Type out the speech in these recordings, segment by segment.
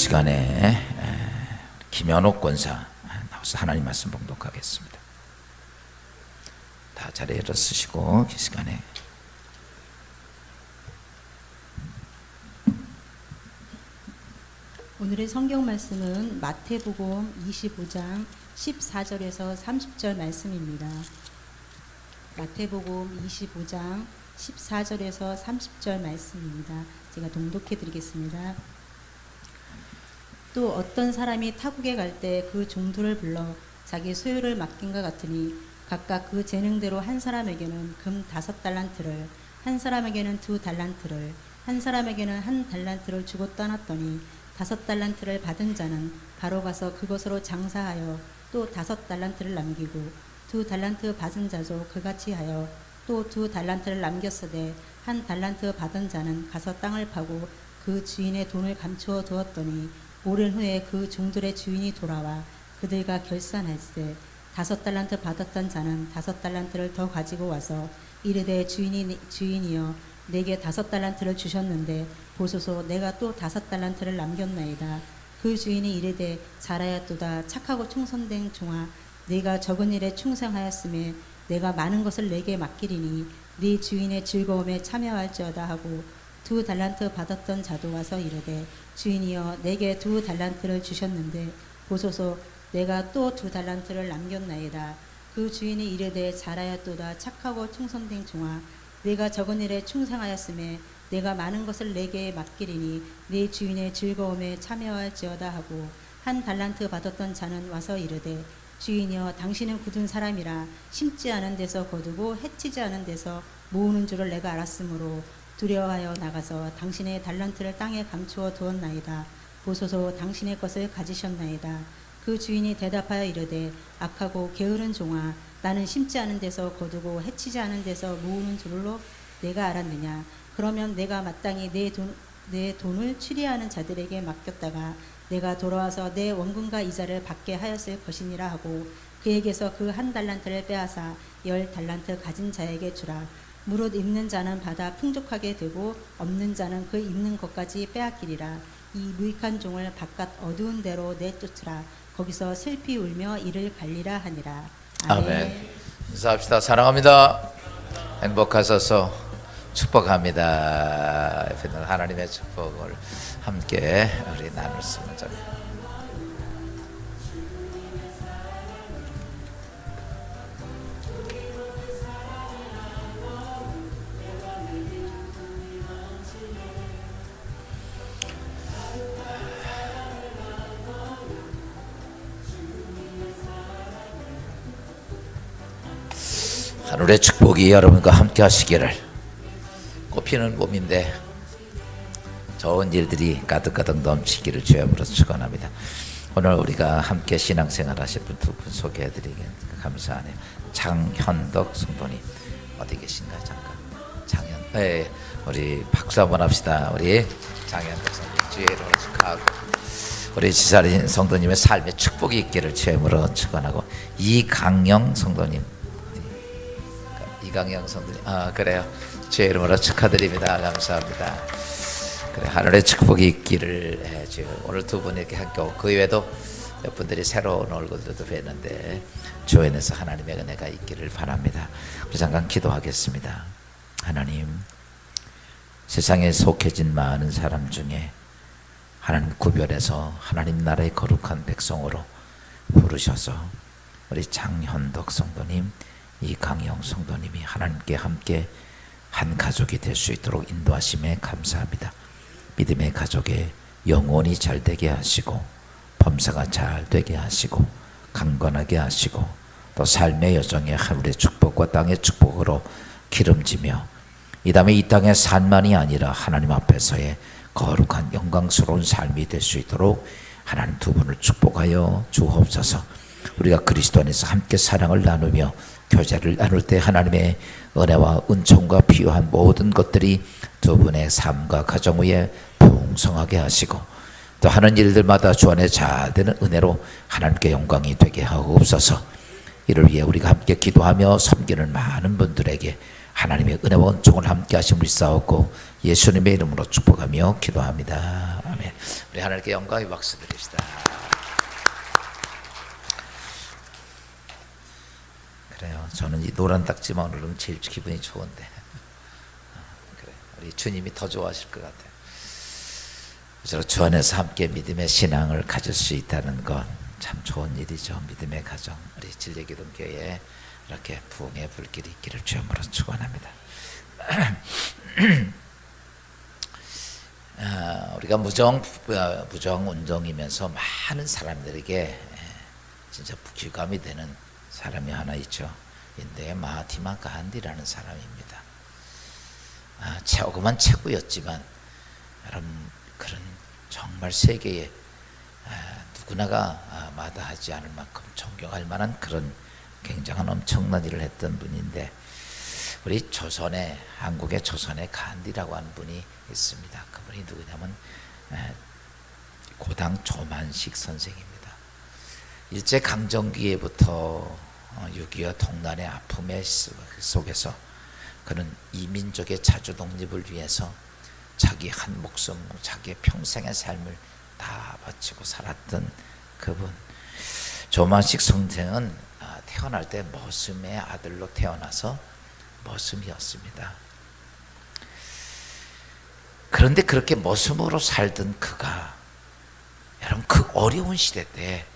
시간에 김현옥 권사 나와서 하나님 말씀 봉독하겠습니다. 다 자리에 일어서시고 이 시간에 오늘의 성경 말씀은 마태복음 25장 14절에서 30절 말씀입니다. 마태복음 25장 14절에서 30절 말씀입니다. 제가 동독해 드리겠습니다. 또 어떤 사람이 타국에 갈 때 그 종들을 불러 자기 소유를 맡긴과 같으니 각각 그 재능대로 한 사람에게는 금 5달란트를, 한 사람에게는 2달란트를, 한 사람에게는 1달란트를 주고 떠났더니 5달란트를 받은 자는 바로 가서 그것으로 장사하여 또 5달란트를 남기고 2달란트 받은 자도 그같이 하여 또 2달란트를 남겼으되 1달란트 받은 자는 가서 땅을 파고 그 주인의 돈을 감추어 두었더니 오랜 후에 그 종들의 주인이 돌아와 그들과 결산할세 5달란트 받았던 자는 5달란트를 더 가지고 와서 이르되 주인이여 내게 5달란트를 주셨는데 보소서 내가 또 5달란트를 남겼나이다. 그 주인이 이르되 잘하였도다 착하고 충성된 종아 네가 적은 일에 충성하였음에 내가 많은 것을 내게 맡기리니 네 주인의 즐거움에 참여할지어다 하고 2달란트 받았던 자도 와서 이르되 주인이여 내게 2달란트를 주셨는데 보소서 내가 또 2달란트를 남겼나이다. 그 주인이 이르되 잘하였도다 착하고 충성된 종아 내가 적은 일에 충성하였음에 내가 많은 것을 내게 맡기리니 네 주인의 즐거움에 참여할지어다 하고 1달란트 받았던 자는 와서 이르되 주인이여 당신은 굳은 사람이라 심지 않은 데서 거두고 해치지 않은 데서 모으는 줄을 내가 알았으므로 두려워하여 나가서 당신의 달란트를 땅에 감추어 두었나이다. 보소서 당신의 것을 가지셨나이다. 그 주인이 대답하여 이르되 악하고 게으른 종아 나는 심지 않은 데서 거두고 해치지 않은 데서 모으는 줄로 내가 알았느냐. 그러면 내가 마땅히 내 돈을 추리하는 자들에게 맡겼다가 내가 돌아와서 내 원금과 이자를 받게 하였을 것이니라 하고 그에게서 그 1달란트를 빼앗아 10달란트 가진 자에게 주라. 무릇 있는 자는 받아 풍족하게 되고 없는 자는 그 있는 것까지 빼앗기리라. 이 무익한 종을 바깥 어두운 데로 내쫓으라. 거기서 슬피 울며 이를 갈리라 하니라. 아멘. 인사합시다. 사랑합니다. 행복하소서. 축복합니다. 옆에 있는 하나님의 축복을 함께 우리 나눴으면 좋겠습니다. 하늘의 축복이 여러분과 함께 하시기를. 꽃피는 봄인데 좋은 일들이 가득가득 넘치기를 주님으로 축원합니다. 오늘 우리가 함께 신앙생활 하실 분 두 분 소개해드리기 감사하네요. 장현덕 성도님 어디 계신가 잠깐. 우리 박수 한번 합시다. 우리 장현덕 성도님 주의로 축하하고 우리 지사린 성도님의 삶에 축복이 있기를 주님으로 축원하고 이강영 성도님 그래요. 주의 이름으로 축하드립니다. 감사합니다. 그래 하늘의 축복이 있기를 오늘 두 분 이렇게 함께 오고 그 외에도 몇 분들이 새로운 얼굴들도 뵀는데 주 안에서 하나님의 은혜가 있기를 바랍니다. 우리 잠깐 기도하겠습니다. 하나님 세상에 속해진 많은 사람 중에 하나님 구별해서 하나님 나라의 거룩한 백성으로 부르셔서 우리 장현덕 성도님 이강영 성도님이 하나님께 함께 한 가족이 될 수 있도록 인도하심에 감사합니다. 믿음의 가족에 영혼이 잘 되게 하시고 범사가 잘 되게 하시고 강건하게 하시고 또 삶의 여정에 하늘의 축복과 땅의 축복으로 기름지며 이 다음에 이 땅의 산만이 아니라 하나님 앞에서의 거룩한 영광스러운 삶이 될 수 있도록 하나님 두 분을 축복하여 주옵소서. 우리가 그리스도 안에서 함께 사랑을 나누며 교제를 나눌 때 하나님의 은혜와 은총과 필요한 모든 것들이 두 분의 삶과 가정 위에 풍성하게 하시고 또 하는 일들마다 주 안에 잘 되는 은혜로 하나님께 영광이 되게 하옵소서. 이를 위해 우리가 함께 기도하며 섬기는 많은 분들에게 하나님의 은혜와 은총을 함께 하심을 믿사옵고 예수님의 이름으로 축복하며 기도합니다. 아멘. 우리 하나님께 영광의 박수 드립시다. 그래요. 저는 이 노란 딱지만 오르면 제일 기분이 좋은데. 그래. 우리 주님이 더 좋아하실 것 같아요. 그래서 주 안에서 함께 믿음의 신앙을 가질 수 있다는 건 참 좋은 일이죠. 믿음의 가정. 우리 진리기독교에 이렇게 부흥의 불길이 있기를 주님으로 축원합니다. 우리가 무정 운동이면서 많은 사람들에게 진짜 귀감이 되는 사람이 하나 있죠. 인도의 마하티마 간디라는 사람입니다. 최고만 최고였지만 여러분 그런 정말 세계에 누구나가 마다하지 않을 만큼 존경할 만한 그런 굉장한 엄청난 일을 했던 분인데, 우리 조선에, 한국의 조선에 간디라고 하는 분이 있습니다. 그분이 누구냐면 고당 조만식 선생입니다. 일제강점기에부터 6.25 동란의 아픔의 속에서 그는 이민족의 자주 독립을 위해서 자기 한 목숨, 자기의 평생의 삶을 다 바치고 살았던 그분. 조만식 선생은 태어날 때 머슴의 아들로 태어나서 머슴이었습니다. 그런데 그렇게 머슴으로 살던 그가, 여러분 그 어려운 시대 때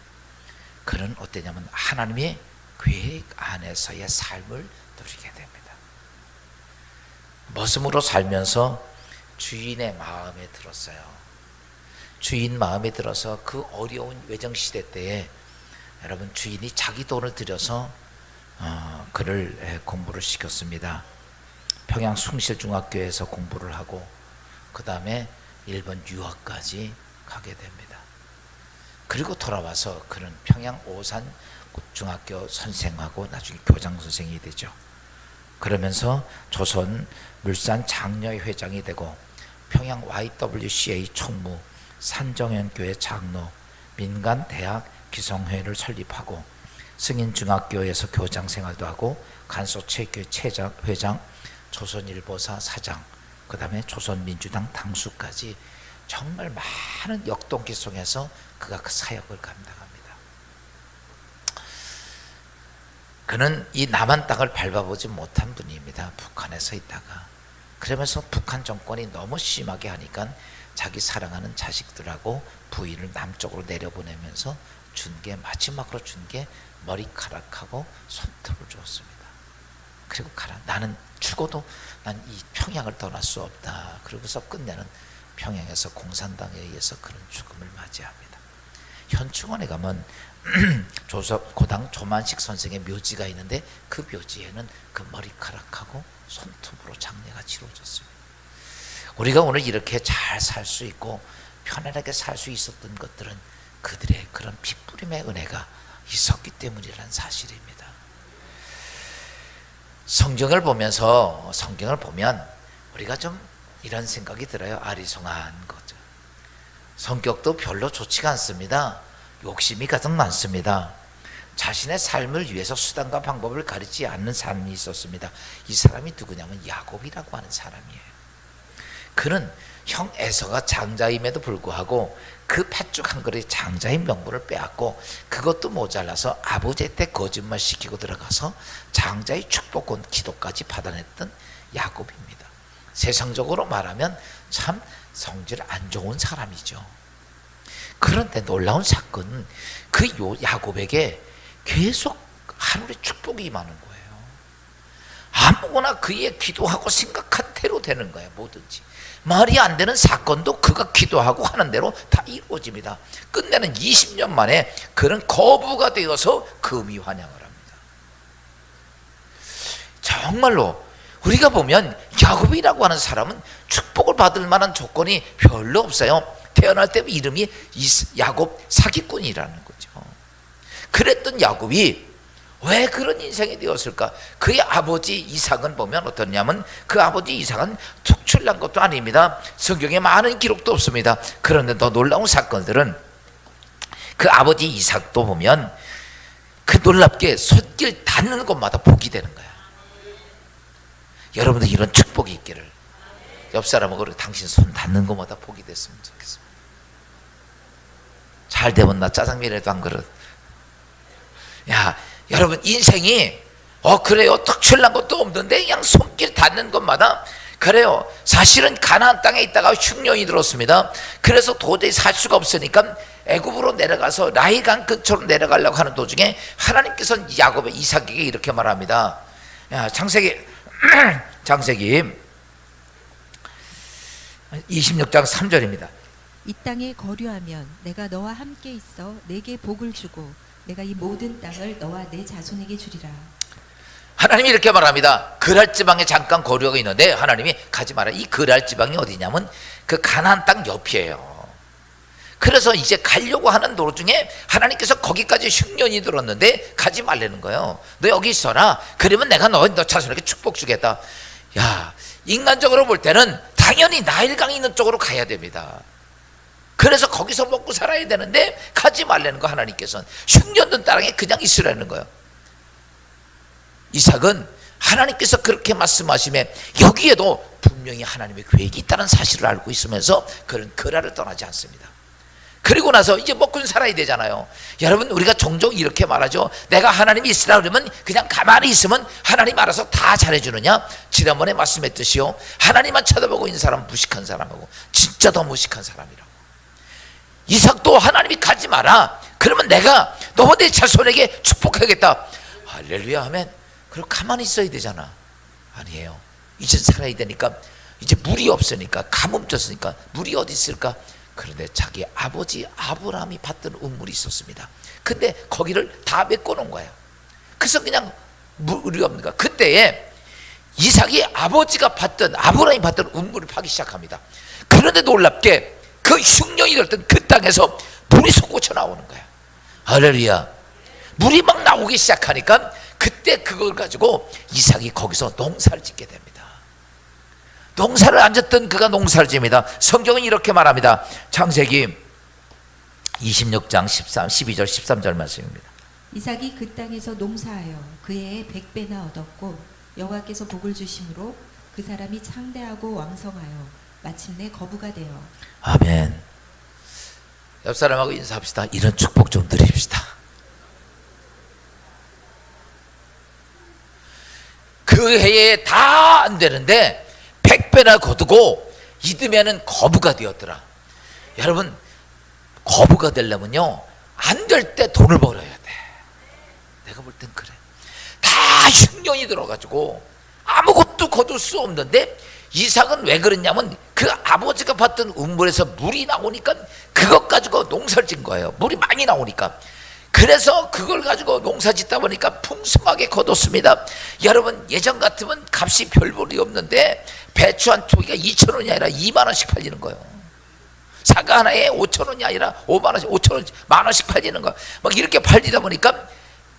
그는 어땠냐면 하나님의 계획 안에서의 삶을 누리게 됩니다. 머슴으로 살면서 주인의 마음에 들었어요. 주인 마음에 들어서 그 어려운 외정시대 때에 여러분 주인이 자기 돈을 들여서 그를 공부를 시켰습니다. 평양 숭실중학교에서 공부를 하고 그 다음에 일본 유학까지 가게 됩니다. 그리고 돌아와서 그는 평양 오산 중학교 선생하고 나중에 교장 선생이 되죠. 그러면서 조선 물산 장려회 회장이 되고 평양 YWCA 총무, 산정연교회 장로, 민간대학 기성회를 설립하고 승인중학교에서 교장 생활도 하고 간소체육회 회장, 조선일보사 사장, 그 다음에 조선민주당 당수까지 정말 많은 역동기 속에서 그가 그 사역을 감당합니다. 그는 이 남한 땅을 밟아보지 못한 분입니다. 북한에서 있다가. 그러면서 북한 정권이 너무 심하게 하니까 자기 사랑하는 자식들하고 부인을 남쪽으로 내려보내면서 마지막으로 준 게 머리카락하고 손톱을 주었습니다. 그리고 가라. 나는 죽어도 난 이 평양을 떠날 수 없다. 그러고서 끝내는 평양에서 공산당에 의해서 그런 죽음을 맞이합니다. 현충원에 가면 고당 조만식 선생의 묘지가 있는데 그 묘지에는 그 머리카락하고 손톱으로 장례가 치러졌습니다. 우리가 오늘 이렇게 잘 살 수 있고 편안하게 살 수 있었던 것들은 그들의 그런 핏부림의 은혜가 있었기 때문이라는 사실입니다. 성경을 보면 우리가 좀 이런 생각이 들어요. 아리송한 거죠. 성격도 별로 좋지가 않습니다. 욕심이 가장 많습니다. 자신의 삶을 위해서 수단과 방법을 가리지 않는 사람이 있었습니다. 이 사람이 누구냐면 야곱이라고 하는 사람이에요. 그는 형 에서가 장자임에도 불구하고 그 팥죽 한 그릇 장자인 명분을 빼앗고 그것도 모자라서 아버지한테 거짓말 시키고 들어가서 장자의 축복권 기도까지 받아냈던 야곱입니다. 세상적으로 말하면 참 성질 안 좋은 사람이죠. 그런데 놀라운 사건은 그 야곱에게 계속 하늘의 축복이 임하는 거예요. 아무거나 그의 기도하고 생각한 대로 되는 거예요. 뭐든지 말이 안 되는 사건도 그가 기도하고 하는 대로 다 이루어집니다. 끝내는 20년 만에 그는 거부가 되어서 금이 환영을 합니다. 정말로 우리가 보면 야곱이라고 하는 사람은 축복을 받을 만한 조건이 별로 없어요. 태어날 때 이름이 야곱 사기꾼이라는 거죠. 그랬던 야곱이 왜 그런 인생이 되었을까? 그의 아버지 이삭은 보면 어떠냐면 그 아버지 이삭은 특출난 것도 아닙니다. 성경에 많은 기록도 없습니다. 그런데 더 놀라운 사건들은 그 아버지 이삭도 보면 그 놀랍게 솥길 닿는 곳마다 복이 되는 거야. 여러분들 이런 축복이 있기를. 옆 사람하고 당신 손 닿는 것마다 복이 됐으면 좋겠습니다. 잘 되면 나 짜장면에도 한 그릇. 야, 여러분 인생이 그래요. 특출난 것도 없는데 그냥 손길 닿는 것마다 그래요. 사실은 가나안 땅에 있다가 흉년이 들었습니다. 그래서 도저히 살 수가 없으니까 애굽으로 내려가서 라이강 근처로 내려가려고 하는 도중에 하나님께서는 야곱의 이삭에게 이렇게 말합니다. 야, 창세기 26장 3절입니다. 이 땅에 거류하면 내가 너와 함께 있어 내게 복을 주고 내가 이 모든 땅을 너와 내 자손에게 주리라. 하나님이 이렇게 말합니다. 그랄 지방에 잠깐 거류하고 있는데 하나님이 가지 마라. 이 그랄 지방이 어디냐면 그 가나안 땅 옆이에요. 그래서 이제 가려고 하는 도중에 하나님께서 거기까지 흉년이 들었는데 가지 말라는 거예요. 너 여기 있어라. 그러면 내가 너 자손에게 축복 주겠다. 야, 인간적으로 볼 때는 당연히 나일강이 있는 쪽으로 가야 됩니다. 그래서 거기서 먹고 살아야 되는데 가지 말라는 거. 하나님께서는 흉년 든 땅에 그냥 있으라는 거예요. 이삭은 하나님께서 그렇게 말씀하시면 여기에도 분명히 하나님의 계획이 있다는 사실을 알고 있으면서 그는 그라를 떠나지 않습니다. 그리고 나서 이제 먹고 살아야 되잖아요. 여러분, 우리가 종종 이렇게 말하죠. 내가 하나님이 있으라 그러면 그냥 가만히 있으면 하나님 알아서 다 잘해주느냐. 지난번에 말씀했듯이요, 하나님만 쳐다보고 있는 사람은 무식한 사람이고 진짜 더 무식한 사람이라고. 이삭도 하나님이 가지 마라. 그러면 내가 너 내 자손에게 축복하겠다. 할렐루야 하면 그리고 가만히 있어야 되잖아. 아니에요. 이제 살아야 되니까, 이제 물이 없으니까, 가뭄졌으니까 물이 어디 있을까? 그런데 자기 아버지 아브라함이 받던 우물이 있었습니다. 근데 거기를 다 메꿔놓은 거예요. 그래서 그냥 물이 없는 거야. 그때에 이삭이 아버지가 받던, 아브라함이 받던 우물을 파기 시작합니다. 그런데 놀랍게 그 흉년이 들었던 그 땅에서 물이 솟구쳐 나오는 거야. 할렐루야. 물이 막 나오기 시작하니까 그때 그걸 가지고 이삭이 거기서 농사를 짓게 됩니다. 농사를 안 짓던 그가 농사를 지습니다. 성경은 이렇게 말합니다. 창세기 26장 12절 13절 말씀입니다. 이삭이 그 땅에서 농사하여 그 해에 100배나 얻었고 여호와께서 복을 주심으로 그 사람이 창대하고 왕성하여 마침내 거부가 되어. 아멘. 옆 사람하고 인사합시다. 이런 축복 좀 드립시다. 그 해에 다 안 되는데 100배나 거두고 이듬해는 거부가 되었더라. 여러분, 거부가 되려면요, 안 될 때 돈을 벌어야 돼. 내가 볼 땐 그래. 다 흉년이 들어가지고 아무것도 거둘 수 없는데 이삭은 왜 그랬냐면 그 아버지가 봤던 우물에서 물이 나오니까 그것 가지고 농사를 진 거예요. 물이 많이 나오니까. 그래서 그걸 가지고 농사 짓다 보니까 풍성하게 거뒀습니다. 여러분, 예전 같으면 값이 별 볼이 없는데 배추 한 토기가 2,000원이 아니라 2만 원씩 팔리는 거예요. 사과 하나에 5,000원이 아니라 5만 원씩, 5,000원, 만 원씩 팔리는 거예요. 막 이렇게 팔리다 보니까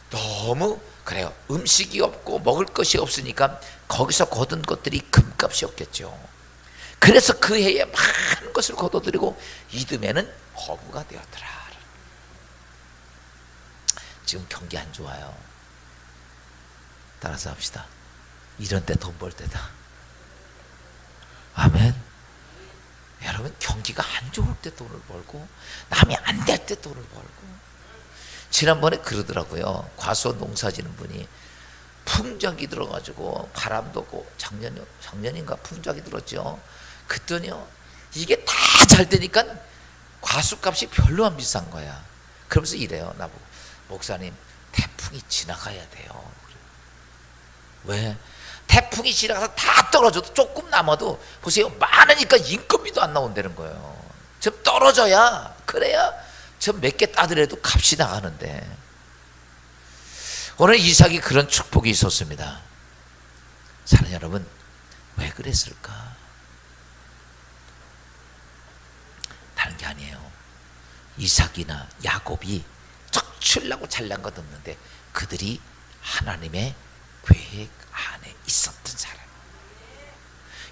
너무 그래요. 음식이 없고 먹을 것이 없으니까 거기서 거둔 것들이 금값이었겠죠. 그래서 그 해에 많은 것을 거둬들이고 이듬해는 거부가 되었더라. 지금 경기 안 좋아요. 따라서 합시다. 이런 때 돈 벌 때다. 아멘. 여러분, 경기가 안 좋을 때 돈을 벌고 남이 안 될 때 돈을 벌고. 지난번에 그러더라고요. 과수원 농사 지는 분이 풍작이 들어가지고 바람도 없고, 작년인가 풍작이 들었죠. 그랬더니요, 이게 다 잘 되니까 과수값이 별로 안 비싼 거야. 그러면서 이래요, 나보고. 목사님, 태풍이 지나가야 돼요. 왜? 태풍이 지나가서 다 떨어져도 조금 남아도 보세요, 많으니까 인건비도 안 나온다는 거예요. 좀 떨어져야, 그래야 좀 몇 개 따더라도 값이 나가는데. 오늘 이삭이 그런 축복이 있었습니다. 사랑하는 여러분, 왜 그랬을까? 다른 게 아니에요. 이삭이나 야곱이 특출나고 잘난 것 없는데 그들이 하나님의 계획 안에 있었던 사람.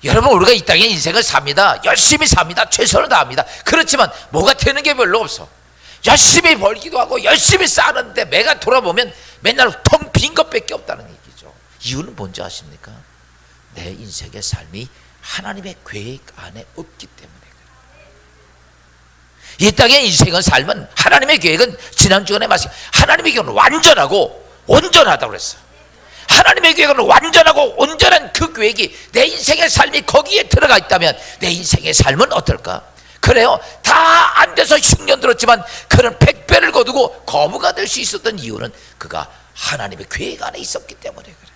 여러분, 우리가 이 땅에 인생을 삽니다. 열심히 삽니다. 최선을 다합니다. 그렇지만 뭐가 되는 게 별로 없어. 열심히 벌기도 하고 열심히 싸는데 매가 돌아보면 맨날 텅 빈 것밖에 없다는 얘기죠. 이유는 뭔지 아십니까? 내 인생의 삶이 하나님의 계획 안에 없기 때문에 그래요. 이 땅의 인생은 삶은 하나님의 계획은 지난주간에 말씀 하나님의 계획은 완전하고 온전하다고 그랬어요. 하나님의 계획은 완전하고 온전한 그 계획이 내 인생의 삶이 거기에 들어가 있다면 내 인생의 삶은 어떨까? 그래요. 다 안 돼서 흉년 들었지만 그런 100배를 거두고 거부가 될 수 있었던 이유는 그가 하나님의 계획 안에 있었기 때문에 그래요.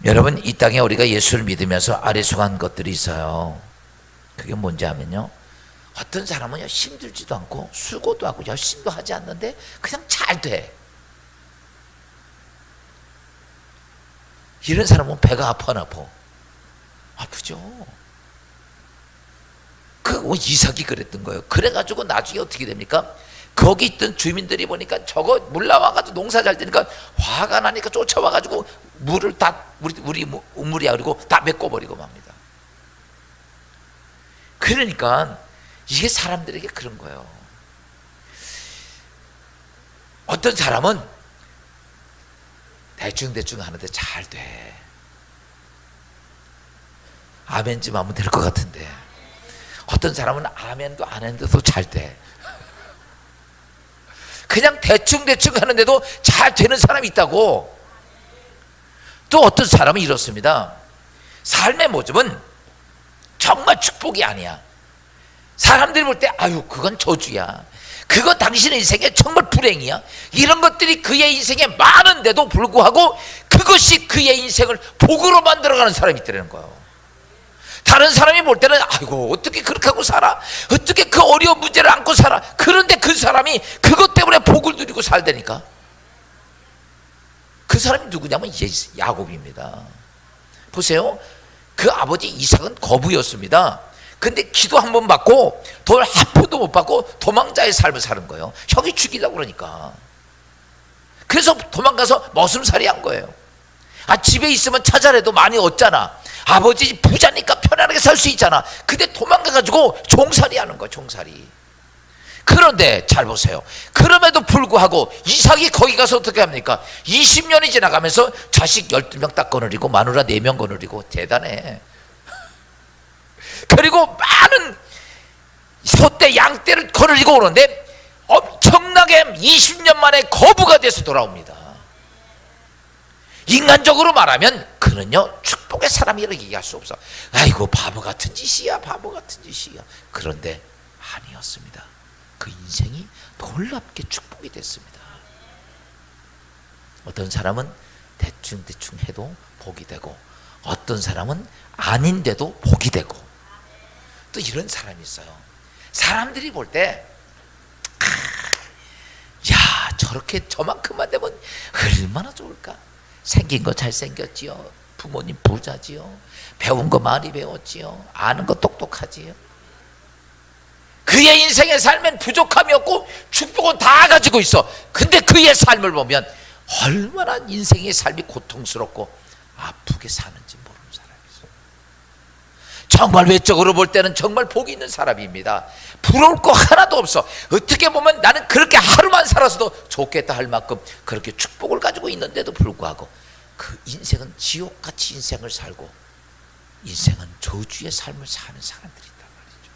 여러분, 이 땅에 우리가 예수를 믿으면서 아리송한 것들이 있어요. 그게 뭔지 아면요, 어떤 사람은 힘들지도 않고 수고도 하고 열심히도 하지 않는데 그냥 잘 돼. 이런 사람은 배가 아파 안 아파? 아프죠. 그 이삭이 그랬던 거예요. 그래가지고 나중에 어떻게 됩니까? 거기 있던 주민들이 보니까 저거 물 나와가지고 농사 잘 되니까 화가 나니까 쫓아와가지고 물을 다 우리 우물이야 그리고 다 메꿔버리고 맙니다. 그러니까 이게 사람들에게 그런 거예요. 어떤 사람은 대충 하는데 잘 돼. 아멘 좀 하면 될 것 같은데 어떤 사람은 아멘도 안 했는데도 잘 돼. 그냥 대충 하는데도 잘 되는 사람이 있다고. 또 어떤 사람은 이렇습니다. 삶의 모습은 정말 축복이 아니야. 사람들이 볼 때 아유 그건 저주야, 그건 당신의 인생에 정말 불행이야, 이런 것들이 그의 인생에 많은데도 불구하고 그것이 그의 인생을 복으로 만들어가는 사람이 있다는 거예요. 다른 사람이 볼 때는 아이고 어떻게 그렇게 하고 살아, 어떻게 그 어려운 문제를 안고 살아. 그런데 그 사람이 그것 때문에 복을 누리고 살다니까. 그 사람이 누구냐면 야곱입니다. 보세요. 그 아버지 이삭은 거부였습니다. 근데 기도 한 번 받고 돈 한 푼도 못 받고 도망자의 삶을 사는 거예요. 형이 죽이려고 그러니까. 그래서 도망가서 머슴살이 한 거예요. 집에 있으면 찾아내도 많이 얻잖아. 아버지 부자니까 편안하게 살 수 있잖아. 근데 도망가가지고 종살이 하는 거야, 종살이. 그런데 잘 보세요. 그럼에도 불구하고 이삭이 거기 가서 어떻게 합니까? 20년이 지나가면서 자식 12명 딱 거느리고 마누라 4명 거느리고. 대단해. 그리고 많은 소떼 양떼를 거느리고 오는데 엄청나게 20년 만에 거부가 돼서 돌아옵니다. 인간적으로 말하면 그는요 축복의 사람이라고 얘기할 수 없어. 아이고 바보 같은 짓이야, 바보 같은 짓이야. 그런데 아니었습니다. 그 인생이 놀랍게 축복이 됐습니다. 어떤 사람은 대충 해도 복이 되고 어떤 사람은 아닌데도 복이 되고 또 이런 사람이 있어요. 사람들이 볼 때 야 저렇게 저만큼만 되면 얼마나 좋을까. 생긴 거 잘생겼지요, 부모님 부자지요, 배운 거 많이 배웠지요, 아는 거 똑똑하지요. 그의 인생의 삶엔 부족함이 없고 축복은 다 가지고 있어. 근데 그의 삶을 보면 얼마나 인생의 삶이 고통스럽고 아프게 사는지 모르는 사람이죠. 정말 외적으로 볼 때는 정말 복이 있는 사람입니다. 부러울 거 하나도 없어. 어떻게 보면 나는 그렇게 하루만 살아서도 좋겠다 할 만큼 그렇게 축복을 가지고 있는데도 불구하고 그 인생은 지옥같이 인생을 살고 인생은 저주의 삶을 사는 사람들이 있단 말이죠.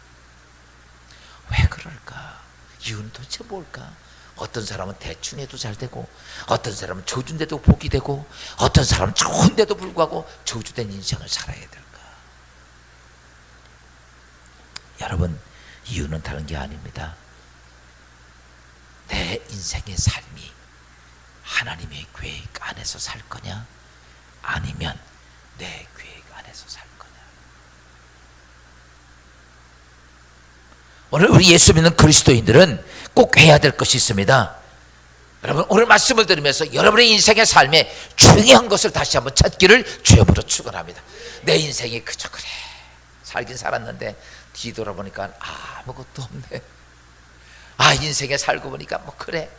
왜 그럴까? 이유는 도대체 뭘까? 어떤 사람은 대충 해도 잘 되고 어떤 사람은 저주인데도 복이 되고 어떤 사람은 좋은데도 불구하고 저주된 인생을 살아야 될까? 여러분, 이유는 다른 게 아닙니다. 내 인생의 삶이 하나님의 계획 안에서 살 거냐 아니면 내 계획 안에서 살 거냐. 오늘 우리 예수 믿는 그리스도인들은 꼭 해야 될 것이 있습니다. 여러분, 오늘 말씀을 들으면서 여러분의 인생의 삶에 중요한 것을 다시 한번 찾기를 주여으로 축원합니다. 내 인생이 그저 그래 살긴 살았는데 뒤돌아보니까 아무것도 없네. 인생에 살고 보니까 뭐 그래.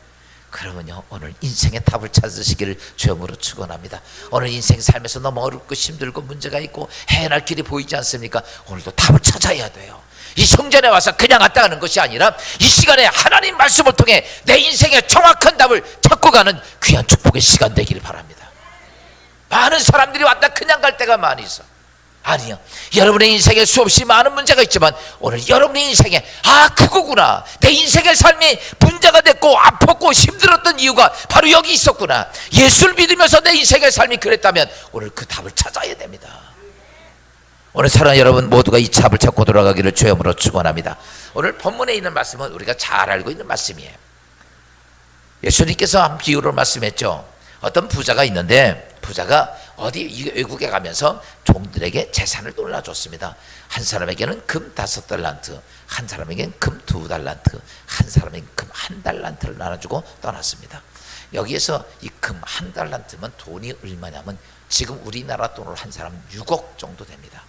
그러면요 오늘 인생의 답을 찾으시기를 주여으로 축원합니다. 오늘 인생 삶에서 너무 어렵고 힘들고 문제가 있고 해낼 길이 보이지 않습니까? 오늘도 답을 찾아야 돼요. 이 성전에 와서 그냥 왔다 가는 것이 아니라 이 시간에 하나님 말씀을 통해 내 인생의 정확한 답을 찾고 가는 귀한 축복의 시간 되기를 바랍니다. 많은 사람들이 왔다 그냥 갈 때가 많이 있어. 아니요, 여러분의 인생에 수없이 많은 문제가 있지만 오늘 여러분의 인생에 그거구나, 내 인생의 삶이 문제가 됐고 아팠고 힘들었던 이유가 바로 여기 있었구나, 예수를 믿으면서 내 인생의 삶이 그랬다면 오늘 그 답을 찾아야 됩니다. 오늘 사랑하는 여러분 모두가 이 답을 찾고 돌아가기를 주여으로 축원합니다. 오늘 본문에 있는 말씀은 우리가 잘 알고 있는 말씀이에요. 예수님께서 한 비유를 말씀했죠. 어떤 부자가 있는데 부자가 어디 외국에 가면서 종들에게 재산을 돌려줬습니다. 한 사람에게는 금 5달란트, 한 사람에게는 금 2달란트, 한 사람에게는 금 1달란트를 나눠주고 떠났습니다. 여기에서 이 금 1달란트면 돈이 얼마냐면 지금 우리나라 돈으로 한 사람 6억 정도 됩니다.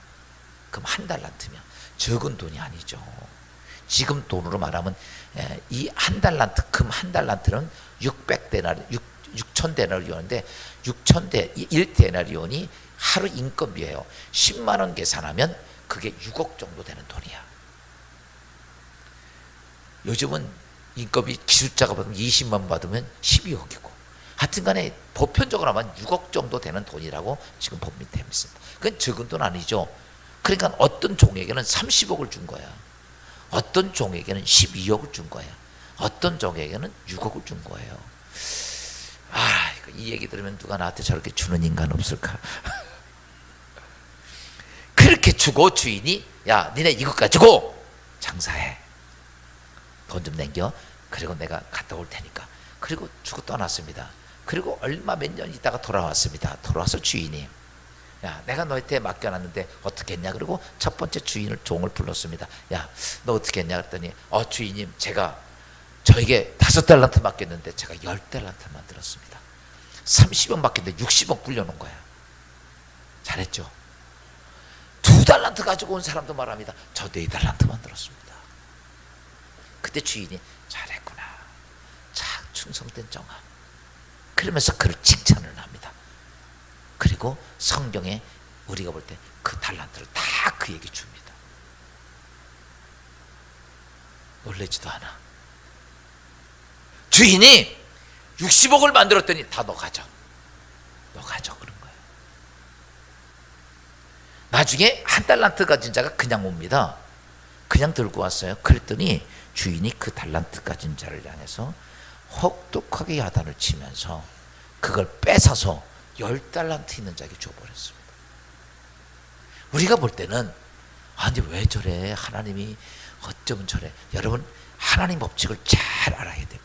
금 1달란트면 적은 돈이 아니죠. 지금 돈으로 말하면 이 1달란트, 금 1달란트는 6,000데나리온인데 1데나리온이 하루 인건비예요. 10만 원 계산하면 그게 6억 정도 되는 돈이야. 요즘은 인건비 기술자가 받으면 20만 받으면 12억이고 하여튼간에 보편적으로 하면 6억 정도 되는 돈이라고 지금 법이 되어 있습니다. 그건 적은 돈 아니죠. 그러니까 어떤 종에게는 30억을 준 거야, 어떤 종에게는 12억을 준 거야, 어떤 종에게는 6억을 준 거예요. 이 얘기 들으면 누가 나한테 저렇게 주는 인간 없을까? 그렇게 주고 주인이 야 니네 이것 가지고 장사해, 돈 좀 남겨, 그리고 내가 갔다 올 테니까, 그리고 주고 떠났습니다. 그리고 얼마 몇 년 있다가 돌아왔습니다. 돌아와서 주인이 야 내가 너한테 맡겨놨는데 어떻게 했냐, 그리고 첫 번째 주인을 종을 불렀습니다. 야 너 어떻게 했냐 그랬더니 주인님 제가 저에게 5달란트 맡겼는데 제가 10달란트 만들었습니다. 30억 맡겼는데 60억 굴려놓은 거야. 잘했죠. 2달란트 가지고 온 사람도 말합니다. 저 4달란트 만들었습니다. 그때 주인이 잘했구나, 참 충성된 정아, 그러면서 그를 칭찬을 합니다. 그리고 성경에 우리가 볼 때 그 달란트를 다 그에게 줍니다. 놀라지도 않아. 주인이 60억을 만들었더니 다 너 가져, 너 가져 그런 거예요. 나중에 1달란트 가진 자가 그냥 옵니다. 그냥 들고 왔어요. 그랬더니 주인이 그 달란트 가진 자를 향해서 혹독하게 야단을 치면서 그걸 뺏어서 10달란트 있는 자에게 줘버렸습니다. 우리가 볼 때는 아니 왜 저래, 하나님이 어쩌면 저래. 여러분 하나님 법칙을 잘 알아야 됩니다.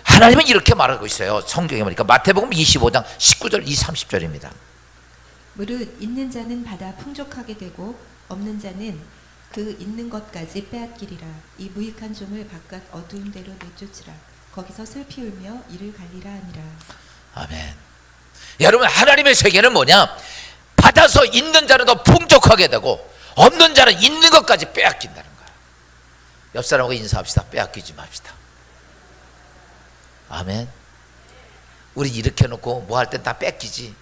하나님은 이렇게 말하고 있어요. 성경에 보니까 마태복음 25장 19절 30절입니다. 무릇 있는 자는 받아 풍족하게 되고 없는 자는 그 있는 것까지 빼앗기리라. 이 무익한 종을 바깥 어두운 데로 내쫓으라. 거기서 슬피 울며 이를 갈리라 하니라. 아멘. 여러분 하나님의 세계는 뭐냐? 받아서 있는 자는 더 풍족하게 되고 없는 자는 있는 것까지 빼앗긴다는 거야. 옆 사람하고 인사합시다. 빼앗기지 맙시다. 아멘. 우리 이렇게 해놓고 뭐 할 땐 다 뺏기지.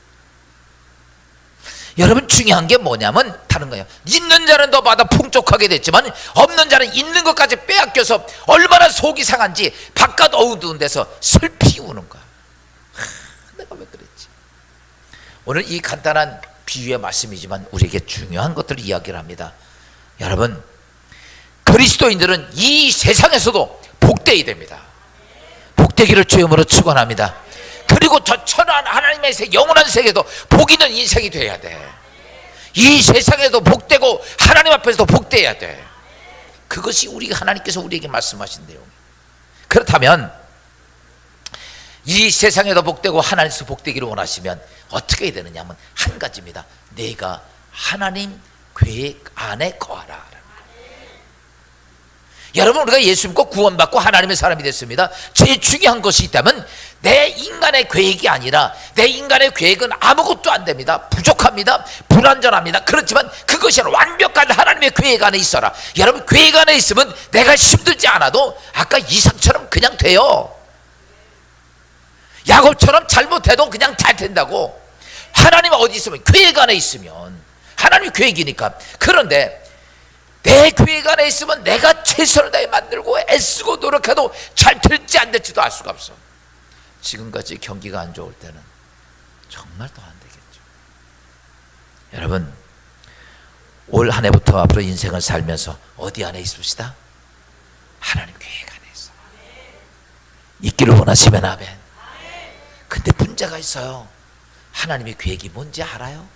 여러분 중요한 게 뭐냐면 다른 거예요. 있는 자는 더 받아 풍족하게 됐지만 없는 자는 있는 것까지 빼앗겨서 얼마나 속이 상한지 바깥 어두운 데서 슬피 우는 거야. 내가 왜 그랬지. 오늘 이 간단한 비유의 말씀이지만 우리에게 중요한 것들을 이야기를 합니다. 여러분 그리스도인들은 이 세상에서도 복되어야 됩니다. 복되기를 주님으로 축원합니다. 그리고 저 천한 하나님의 세계, 영원한 세계도 복 있는 인생이 돼야 돼. 이 세상에도 복되고 하나님 앞에서도 복되어야 돼. 그것이 하나님께서 우리에게 말씀하신 내용. 그렇다면 이 세상에도 복되고 하나님께서 복되기를 원하시면 어떻게 해야 되느냐 하면 한 가지입니다. 내가 하나님 계획 안에 거하라. 여러분 우리가 예수 믿고 구원받고 하나님의 사람이 됐습니다. 제일 중요한 것이 있다면 내 인간의 계획이 아니라 내 인간의 계획은 아무것도 안 됩니다. 부족합니다. 불완전합니다. 그렇지만 그것이 완벽한 하나님의 계획 안에 있어라. 여러분 계획 안에 있으면 내가 힘들지 않아도 아까 이삭처럼 그냥 돼요. 야곱처럼 잘못해도 그냥 잘 된다고. 하나님 어디 있으면 계획 안에 있으면 하나님의 계획이니까. 그런데 내 계획 안에 있으면 내가 최선을 다해 만들고 애쓰고 노력해도 잘 될지 안 될지도 알 수가 없어. 지금까지 경기가 안 좋을 때는 정말 더 안 되겠죠. 여러분, 올 한 해부터 앞으로 인생을 살면서 어디 안에 있읍시다? 하나님 계획 안에 있어. 있기를 원하시면 아멘. 근데 문제가 있어요. 하나님의 계획이 뭔지 알아요?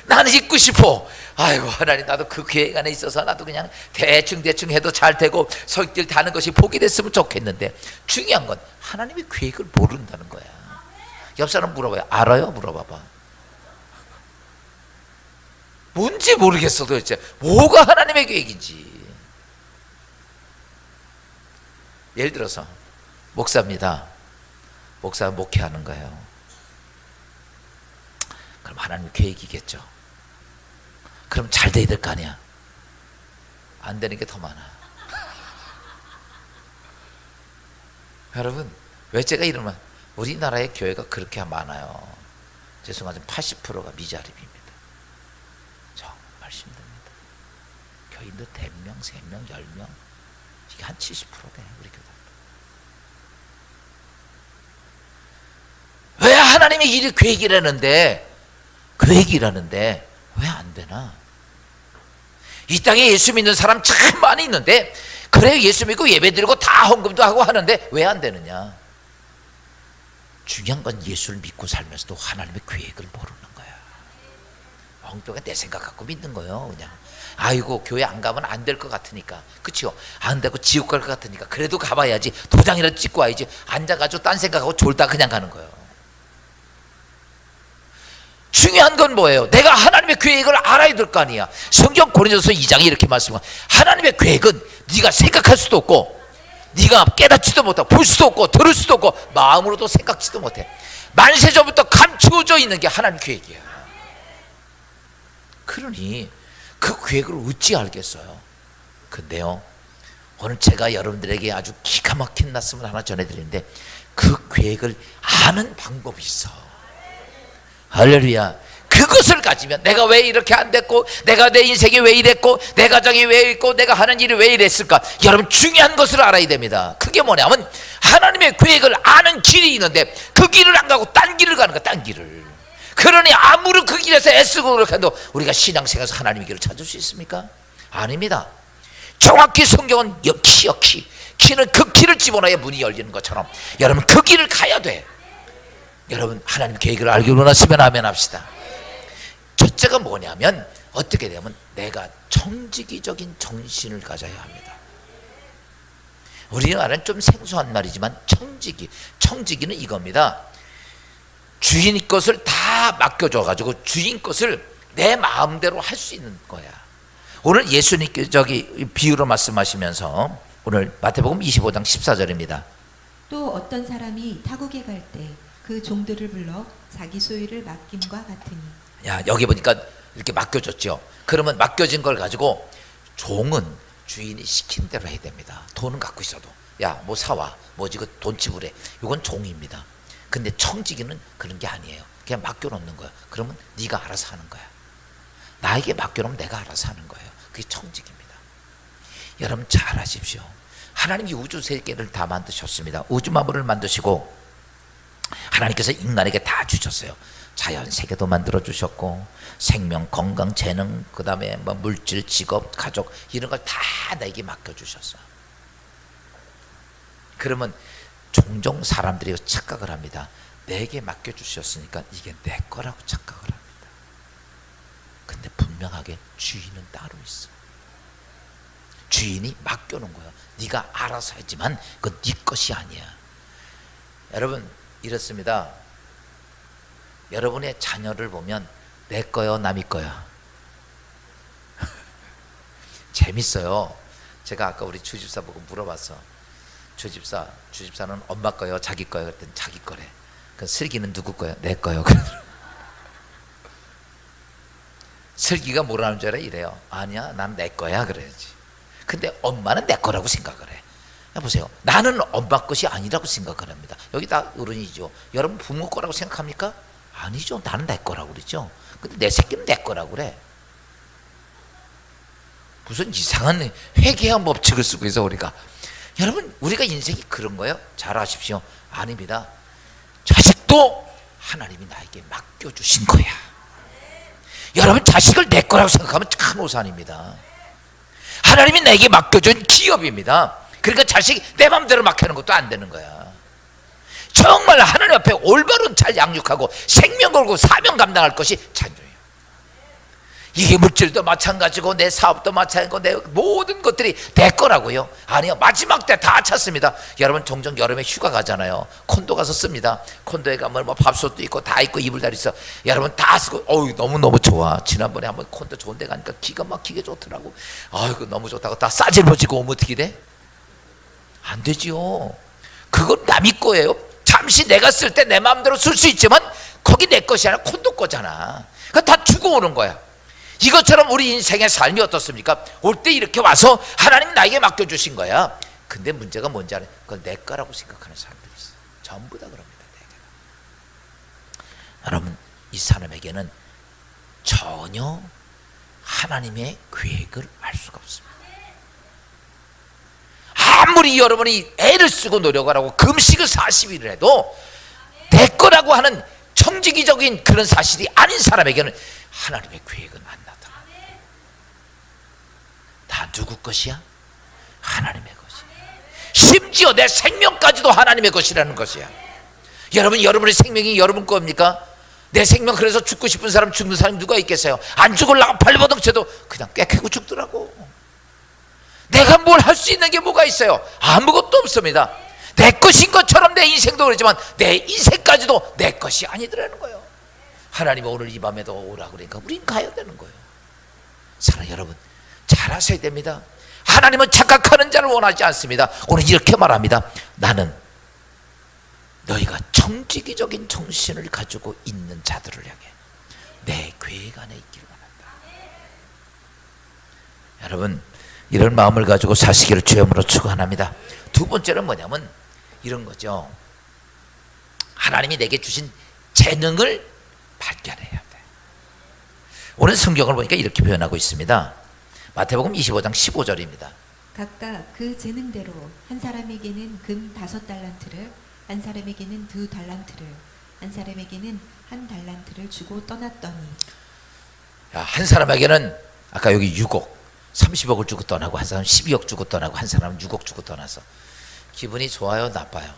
나는 있고 싶어. 아이고 하나님, 나도 그 계획 안에 있어서 나도 그냥 대충 해도 잘 되고 설길 다는 것이 복이 됐으면 좋겠는데, 중요한 건 하나님의 계획을 모른다는 거야. 옆 사람 물어봐요. 알아요? 물어봐봐. 뭔지 모르겠어 도대체. 뭐가 하나님의 계획인지. 예를 들어서 목사입니다. 목사 목회하는 거예요. 그럼 하나님 계획이겠죠. 그럼 잘 돼야 될 거 아니야. 안 되는 게 더 많아. 여러분, 왜 제가 이러면, 우리나라의 교회가 그렇게 많아요. 죄송하지만 80%가 미자립입니다. 정말 힘듭니다. 교인들 100명, 3명, 10명, 이게 한 70% 돼, 우리 교회. 왜 하나님의 일이 계획이라는데 왜 안 되나? 이 땅에 예수 믿는 사람 참 많이 있는데, 그래 예수 믿고 예배 드리고 다 헌금도 하고 하는데 왜 안 되느냐? 중요한 건 예수를 믿고 살면서도 하나님의 계획을 모르는 거야. 엉뚱하게 내 생각 갖고 믿는 거예요. 그냥 아이고 교회 안 가면 안 될 것 같으니까, 그치요? 안 되고 지옥 갈 것 같으니까 그래도 가봐야지, 도장이라도 찍고 와야지, 앉아가지고 딴 생각하고 졸다 그냥 가는 거예요. 중요한 건 뭐예요? 내가 하나님의 계획을 알아야 될 거 아니야. 성경 고린도서 2장에 이렇게 말씀하고, 하나님의 계획은 네가 생각할 수도 없고, 네가 깨닫지도 못하고, 볼 수도 없고, 들을 수도 없고, 마음으로도 생각지도 못해. 만세전부터 감추어져 있는 게 하나님 계획이야. 그러니 그 계획을 어찌 알겠어요? 근데요, 오늘 제가 여러분들에게 아주 기가 막힌 말씀을 하나 전해드리는데, 그 계획을 아는 방법이 있어. 할렐루야. 그것을 가지면 내가 왜 이렇게 안 됐고, 내가 내 인생이 왜 이랬고, 내 가정이 왜 있고, 내가 하는 일이 왜 이랬을까? 여러분, 중요한 것을 알아야 됩니다. 그게 뭐냐면 하나님의 계획을 아는 길이 있는데, 그 길을 안 가고 딴 길을 가는 거야. 딴 길을. 그러니 아무리 그 길에서 애쓰고 그렇게도 우리가 신앙생활에서 하나님의 길을 찾을 수 있습니까? 아닙니다. 정확히 성경은 키는 그 길을 집어넣어야 문이 열리는 것처럼, 여러분 그 길을 가야 돼. 여러분, 하나님 계획을 알기 원하시면 아멘 합시다. 첫째가 뭐냐면, 어떻게 되면 내가 청지기적인 정신을 가져야 합니다. 우리나라는 좀 생소한 말이지만 청지기는 이겁니다. 주인 것을 다 맡겨줘가지고 주인 것을 내 마음대로 할 수 있는 거야. 오늘 예수님께서 비유로 말씀하시면서, 오늘 마태복음 25장 14절입니다. 또 어떤 사람이 타국에 갈 때 그 종들을 불러 자기 소유를 맡김과 같으니. 야, 여기 보니까 이렇게 맡겨줬죠. 그러면 맡겨진 걸 가지고 종은 주인이 시킨 대로 해야 됩니다. 돈은 갖고 있어도, 야 뭐 사와, 뭐지 그 돈 지불해, 이건 종입니다. 근데 청지기는 그런 게 아니에요. 그냥 맡겨놓는 거야. 그러면 네가 알아서 하는 거야. 나에게 맡겨놓으면 내가 알아서 하는 거예요. 그게 청지기입니다. 여러분 잘 아십시오. 하나님이 우주 세계를 다 만드셨습니다. 우주 만물을 만드시고 하나님께서 인간에게 다 주셨어요. 자연 세계도 만들어 주셨고, 생명, 건강, 재능, 그 다음에 뭐 물질, 직업, 가족, 이런 걸 다 내게 맡겨 주셨어요. 그러면 종종 사람들이 착각을 합니다. 내게 맡겨 주셨으니까 이게 내 거라고 착각을 합니다. 근데 분명하게 주인은 따로 있어. 주인이 맡겨놓은 거예요. 네가 알아서 하지만 그건 네 것이 아니야. 여러분 이렇습니다. 여러분의 자녀를 보면 내 거요 남의 거야. 재밌어요. 제가 아까 우리 주집사 보고 물어봤어. 주집사는 엄마 거요 자기 거요? 그랬더니 자기 거래. 그 슬기는 누구 거요? 내 거요. 슬기가 뭐라는 줄 알아? 이래요. 아니야 난 내 거야 그래야지. 근데 엄마는 내 거라고 생각을 해. 보세요. 나는 엄마 것이 아니라고 생각을 합니다. 여기 다 어른이죠. 여러분 부모 거라고 생각합니까? 아니죠. 나는 내 거라고 그러죠. 근데 내 새끼는 내 거라고 그래. 무슨 이상한 회계한 법칙을 쓰고 있어 우리가. 여러분 우리가 인생이 그런 거예요? 잘 아십시오. 아닙니다. 자식도 하나님이 나에게 맡겨주신 거야. 여러분, 자식을 내 거라고 생각하면 참 오산입니다. 하나님이 내게 맡겨준 기업입니다. 그러니까 자식이 내 맘대로 맡기는 것도 안 되는 거야. 정말 하나님 앞에 올바른 잘 양육하고 생명 걸고 사명 감당할 것이 자녀예요. 이게 물질도 마찬가지고 내 사업도 마찬가지고 내 모든 것들이 내 거라고요? 아니요. 마지막 때 다 찼습니다. 여러분, 종종 여름에 휴가 가잖아요. 콘도 가서 씁니다. 콘도에 가면 뭐 밥솥도 있고 다 있고 이불 다 있어. 여러분 다 쓰고 너무너무 좋아. 지난번에 한번 콘도 좋은 데 가니까 기가 막히게 좋더라고. 아이고 너무 좋다고 다 싸질러지고 오면 어떻게 돼? 안 되지요. 그건 남의 거예요. 잠시 내가 쓸 때 내 마음대로 쓸 수 있지만 거기 내 것이 아니라 콘도 거잖아. 그거 다 주고 오는 거야. 이것처럼 우리 인생의 삶이 어떻습니까? 올 때 이렇게 와서 하나님 나에게 맡겨주신 거야. 근데 문제가 뭔지 알아요? 그건 내 거라고 생각하는 사람들이 있어요. 전부 다 그럽니다. 여러분, 이 사람에게는 전혀 하나님의 계획을 알 수가 없습니다. 아무리 여러분이 애를 쓰고 노력을 하고 금식을 40일을 해도 내 거라고 하는 청지기적인 그런 사실이 아닌 사람에게는 하나님의 계획은 안 나타나. 다 누구 것이야? 하나님의 것이야. 심지어 내 생명까지도 하나님의 것이라는 것이야. 여러분, 여러분의 생명이 여러분 겁니까? 내 생명, 그래서 죽고 싶은 사람, 죽는 사람이 누가 있겠어요? 안 죽으려고 발버둥쳐도 그냥 꾀캐고 죽더라고. 내가 뭘 할 수 있는 게 뭐가 있어요? 아무것도 없습니다. 내 것인 것처럼 내 인생도 그러지만 내 인생까지도 내 것이 아니더라는 거예요. 하나님이 오늘 이 밤에도 오라 그러니까 우린 가야 되는 거예요. 사랑하는 여러분, 잘하셔야 됩니다. 하나님은 착각하는 자를 원하지 않습니다. 오늘 이렇게 말합니다. 나는 너희가 청지기적인 정신을 가지고 있는 자들을 향해 내 계획 안에 있기를 원한다. 여러분, 이런 마음을 가지고 사시기를 주여으로 축원합니다. 두 번째는 뭐냐면 이런 거죠. 하나님이 내게 주신 재능을 발견해야 돼. 오늘 성경을 보니까 이렇게 표현하고 있습니다. 마태복음 25장 15절입니다. 각각 그 재능대로 한 사람에게는 금 5달란트를, 한 사람에게는 2달란트를, 한 사람에게는 1달란트를 주고 떠났더니. 한 사람에게는 아까 여기 6억 30억을 주고 떠나고, 한 사람은 12억 주고 떠나고, 한 사람은 6억 주고 떠나서 기분이 좋아요, 나빠요?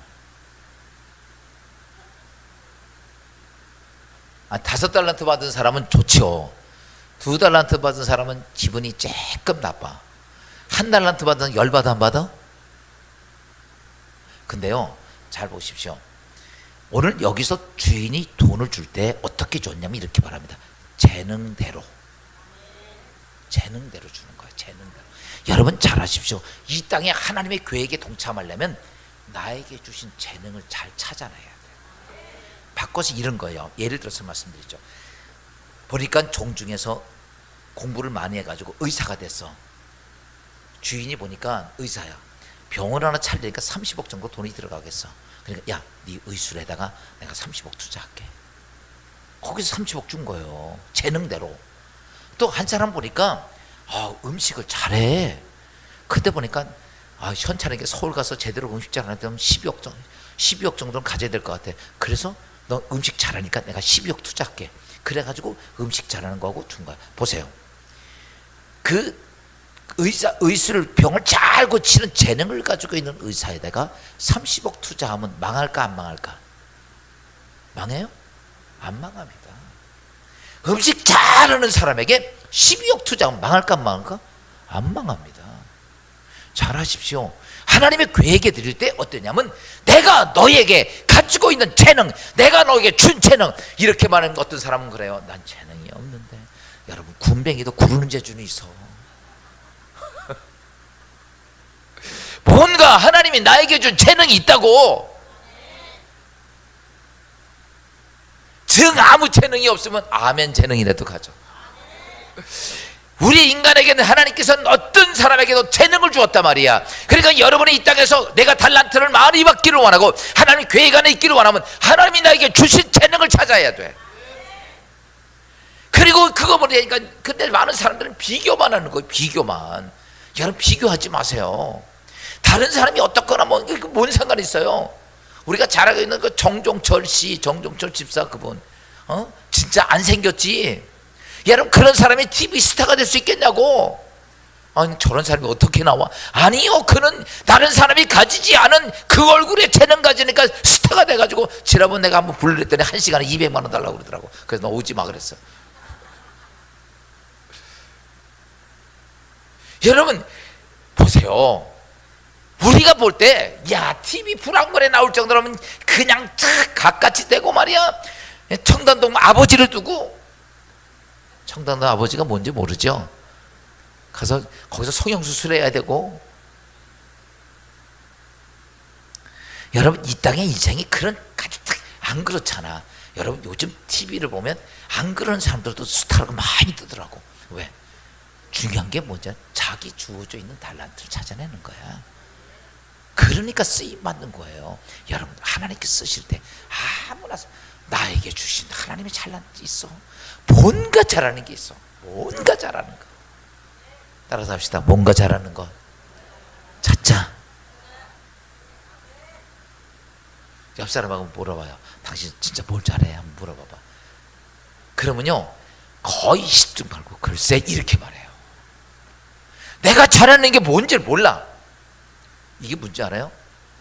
5달란트 받은 사람은 좋죠. 2달란트 받은 사람은 기분이 조금 나빠. 1달란트 받은 열받아 안 받아? 근데요, 잘 보십시오. 오늘 여기서 주인이 돈을 줄 때 어떻게 줬냐면 이렇게 말합니다. 재능대로 주는 거예요. 재능대로. 여러분 잘 아십시오. 이 땅에 하나님의 계획에 동참하려면 나에게 주신 재능을 잘 찾아내야 돼요. 바꿔서 이런 거예요. 예를 들어서 말씀드리죠. 보니까 종 중에서 공부를 많이 해가지고 의사가 됐어. 주인이 보니까 의사야. 병원 하나 차리니까 30억 정도 돈이 들어가겠어. 그러니까 야, 네 의술에다가 내가 30억 투자할게. 거기서 30억 준 거예요. 재능대로. 또 한 사람 보니까 음식을 잘해. 그때 보니까 현찬에게 서울 가서 제대로 음식 잘하면 12억 정도는 가져야 될 것 같아. 그래서 너 음식 잘하니까 내가 12억 투자할게. 그래가지고 음식 잘하는 거하고 준 거야. 보세요. 그 의술 병을 잘 고치는 재능을 가지고 있는 의사에다가 30억 투자하면 망할까 안 망할까? 망해요? 안 망합니다. 음식 잘하는 사람에게 12억 투자하면 망할까 안 망할까? 안 망합니다. 잘 하십시오. 하나님의 계획에 드릴 때 어떠냐면 내가 너에게 가지고 있는 재능, 내가 너에게 준 재능, 이렇게 말하는 어떤 사람은 그래요. 난 재능이 없는데. 여러분, 군뱅이도 구르는 재주는 있어. 뭔가 하나님이 나에게 준 재능이 있다고. 정 아무 재능이 없으면 아멘 재능이라도 가져. 우리 인간에게는 하나님께서는 어떤 사람에게도 재능을 주었단 말이야. 그러니까 여러분이 이 땅에서 내가 달란트를 많이 받기를 원하고 하나님 계획 안에 있기를 원하면 하나님이 나에게 주신 재능을 찾아야 돼. 그리고 그거 보니까 근데 많은 사람들은 비교만 하는 거예요. 비교만. 여러분 비교하지 마세요. 다른 사람이 어떻거나 뭔 상관이 있어요. 우리가 잘 알고 있는 그 정종철 씨, 정종철 집사 그분, 진짜 안 생겼지. 여러분, 그런 사람이 TV 스타가 될 수 있겠냐고. 아니, 저런 사람이 어떻게 나와? 아니요, 그는 다른 사람이 가지지 않은 그 얼굴에 재능 가지니까 스타가 돼가지고, 지난번 내가 한번 불렀더니 1시간에 200만 원 달라고 그러더라고. 그래서 너 오지 마 그랬어. 여러분 보세요. 우리가 볼 때, 야, TV 불황물에 나올 정도라면 그냥 쫙 갖같이 되고 말이야. 청담동 아버지를 두고, 청담동 아버지가 뭔지 모르죠. 가서 거기서 성형수술 해야 되고. 여러분, 이 땅의 인생이 그런 안 그렇잖아. 여러분, 요즘 TV를 보면 안 그런 사람들도 스타라고 많이 뜨더라고. 왜? 중요한 게 뭐냐? 자기 주어져 있는 달란트를 찾아내는 거야. 그러니까 쓰임 받는 거예요. 여러분, 하나님께 쓰실 때 아무나 나에게 주신 하나님의 잘난이 있어. 뭔가 잘하는 게 있어. 뭔가 잘하는 거. 따라서 합시다. 뭔가 잘하는 거 찾자. 옆 사람하고 물어봐요. 당신 진짜 뭘 잘해? 한번 물어봐봐. 그러면요, 거의 10중 팔고 글쎄 이렇게 말해요. 내가 잘하는 게 뭔지 몰라. 이게 뭔지 알아요?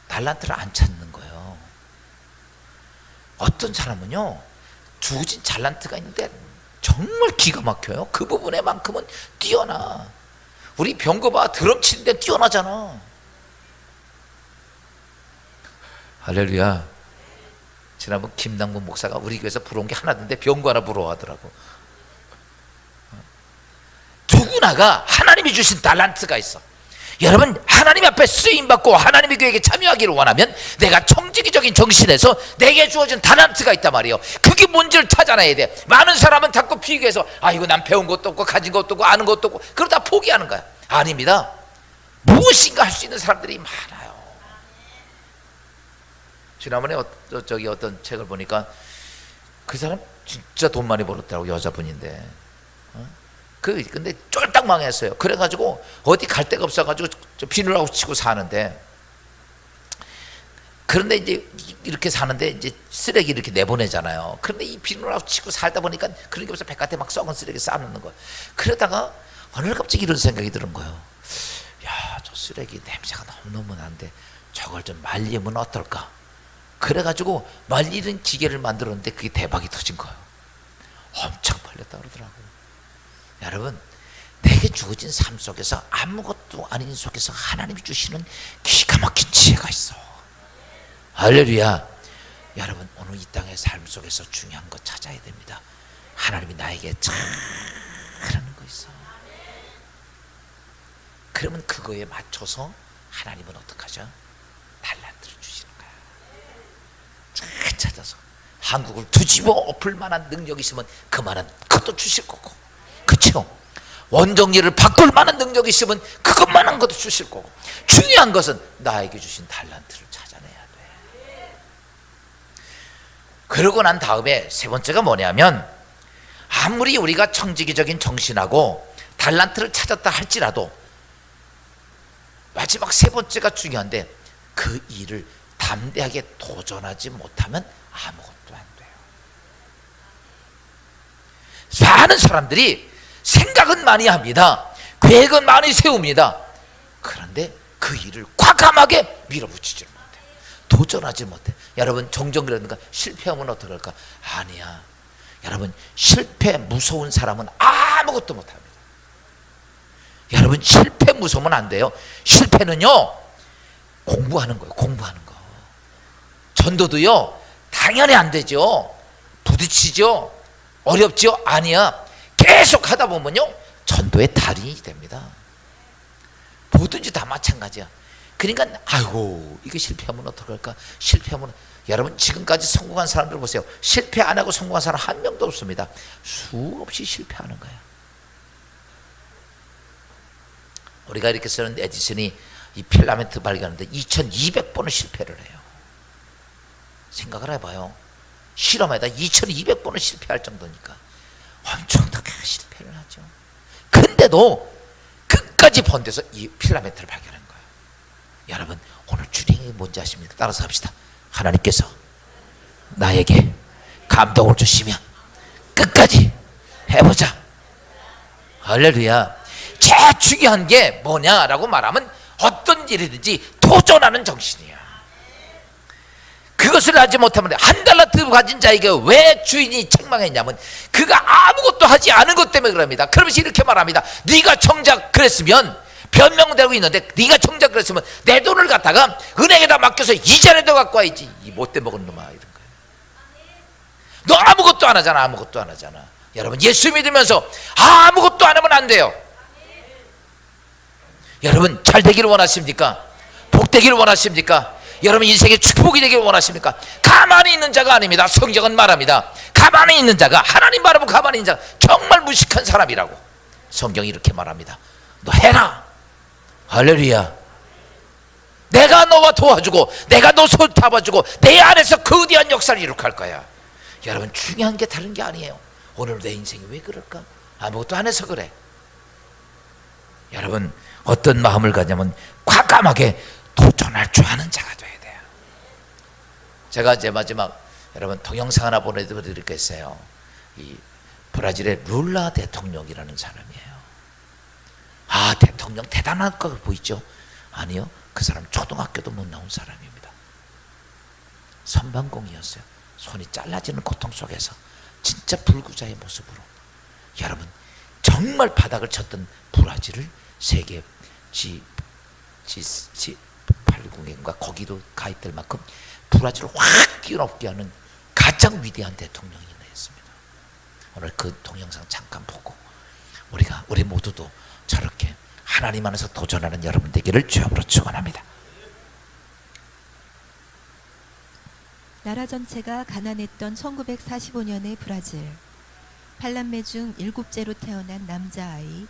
달란트를 안 찾는 거예요. 어떤 사람은요, 주어진 달란트가 있는데 정말 기가 막혀요. 그 부분에만큼은 뛰어나. 우리 병거 봐, 드럼 치는데 뛰어나잖아. 할렐루야. 지난번 김남국 목사가 우리 교회에서 부러운 게 하나인데 병거 하나 부러워하더라고. 누구나가 하나님이 주신 달란트가 있어. 여러분, 하나님 앞에 쓰임받고 하나님의 교회에 참여하기를 원하면 내가 청지기적인 정신에서 내게 주어진 달란트가 있단 말이에요. 그게 뭔지를 찾아내야 돼. 많은 사람은 자꾸 비교해서 이거 난 배운 것도 없고 가진 것도 없고 아는 것도 없고 그러다 포기하는 거야. 아닙니다. 무엇인가 할 수 있는 사람들이 많아요. 지난번에 어떤 책을 보니까 그 사람 진짜 돈 많이 벌었더라고. 여자분인데 근데 쫄딱 망했어요. 그래가지고 어디 갈 데가 없어가지고 비닐하우스 치고 사는데, 그런데 이제 이렇게 사는데 이제 쓰레기 이렇게 내보내잖아요. 그런데 이 비닐하우스 치고 살다 보니까 그런 게 없어. 바깥에 막 썩은 쓰레기 쌓아놓는 거예요. 그러다가 어느 날 갑자기 이런 생각이 드는 거예요. 야, 저 쓰레기 냄새가 너무너무 나는데 저걸 좀 말리면 어떨까? 그래가지고 말리는 기계를 만들었는데 그게 대박이 터진 거예요. 엄청 팔렸다 그러더라고요. 여러분, 내게 주어진 삶 속에서 아무것도 아닌 속에서 하나님이 주시는 기가 막힌 지혜가 있어. 할렐루야. 여러분, 오늘 이 땅의 삶 속에서 중요한 거 찾아야 됩니다. 하나님이 나에게 잘하는 거 있어. 그러면 그거에 맞춰서 하나님은 어떡하죠? 달란트를 주시는 거야. 잘 찾아서 한국을 뒤집어 엎을 만한 능력이 있으면 그만한 그것도 주실 거고, 그렇죠? 원정리를 바꿀 만한 능력이 있으면 그것만한 것도 주실 거고, 중요한 것은 나에게 주신 달란트를 찾아내야 돼. 그러고 난 다음에 세 번째가 뭐냐면, 아무리 우리가 청지기적인 정신하고 달란트를 찾았다 할지라도 마지막 세 번째가 중요한데, 그 일을 담대하게 도전하지 못하면 아무것도 안 돼요. 많은 사람들이 생각은 많이 합니다. 계획은 많이 세웁니다. 그런데 그 일을 과감하게 밀어붙이지 못해. 도전하지 못해. 여러분, 종종 그러는가? 실패하면 어떡할까? 아니야. 여러분, 실패 무서운 사람은 아무것도 못합니다. 여러분, 실패 무서우면 안 돼요. 실패는요, 공부하는 거예요. 공부하는 거. 전도도요, 당연히 안 되죠. 부딪히죠. 어렵죠. 아니야. 계속 하다 보면요, 전도의 달인이 됩니다. 뭐든지 다 마찬가지야. 그러니까 아이고, 이게 실패하면 어떡할까? 실패하면, 여러분, 지금까지 성공한 사람들 보세요. 실패 안 하고 성공한 사람 한 명도 없습니다. 수없이 실패하는 거야. 우리가 이렇게 쓰는 에디슨이 이 필라멘트 발견하는데 2200번을 실패를 해요. 생각을 해봐요. 실험에다 2200번을 실패할 정도니까 엄청나게 실패를 하죠. 근데도 끝까지 번데서 이 필라멘트를 발견한 거예요. 여러분, 오늘 주님이 뭔지 아십니까? 따라서 합시다. 하나님께서 나에게 감동을 주시면 끝까지 해보자. 할렐루야. 제일 중요한 게 뭐냐라고 말하면 어떤 일이든지 도전하는 정신이야. 그것을 하지 못하면, 한 달란트 가진 자에게 왜 주인이 책망했냐면 그가 아무것도 하지 않은 것 때문에 그럽니다. 그러면서 이렇게 말합니다. 네가 정작 그랬으면, 변명되고 있는데 네가 정작 그랬으면 내 돈을 갖다가 은행에다 맡겨서 이자라도 갖고 와야지. 이 못돼 먹은 놈아, 이런 거예요. 너 아무것도 안 하잖아. 아무것도 안 하잖아. 여러분, 예수 믿으면서 아무것도 안 하면 안 돼요. 여러분, 잘 되기를 원하십니까? 복 되기를 원하십니까? 여러분 인생에 축복이 되기를 원하십니까? 가만히 있는 자가 아닙니다. 성경은 말합니다. 가만히 있는 자가, 하나님 바라보고 가만히 있는 자가 정말 무식한 사람이라고 성경이 이렇게 말합니다. 너 해라. 할렐루야. 내가 너와 도와주고 내가 너 손 잡아주고 내 안에서 거대한 역사를 이룩할 거야. 여러분, 중요한 게 다른 게 아니에요. 오늘 내 인생이 왜 그럴까? 아무것도 안 해서 그래. 여러분, 어떤 마음을 가냐면 과감하게 도전할 줄 아는 자가 돼야 돼요. 제가 이제 마지막 여러분 동영상 하나 보내드리겠어요. 이 브라질의 룰라 대통령이라는 사람이에요. 아, 대통령 대단한 거 보이죠? 아니요, 그 사람 초등학교도 못 나온 사람입니다. 선방공이었어요. 손이 잘라지는 고통 속에서 진짜 불구자의 모습으로, 여러분 정말 바닥을 쳤던 브라질을 세계 G8국인가 거기도 가입될 만큼 브라질을 확 뛰어넘게 하는 가장 위대한 대통령이 되었습니다. 오늘 그 동영상 잠깐 보고 우리 모두도 저렇게 하나님 안에서 도전하는 여러분 되기를 주님으로 축원합니다. 나라 전체가 가난했던 1945년의 브라질. 8남매 중 7째로 태어난 남자아이.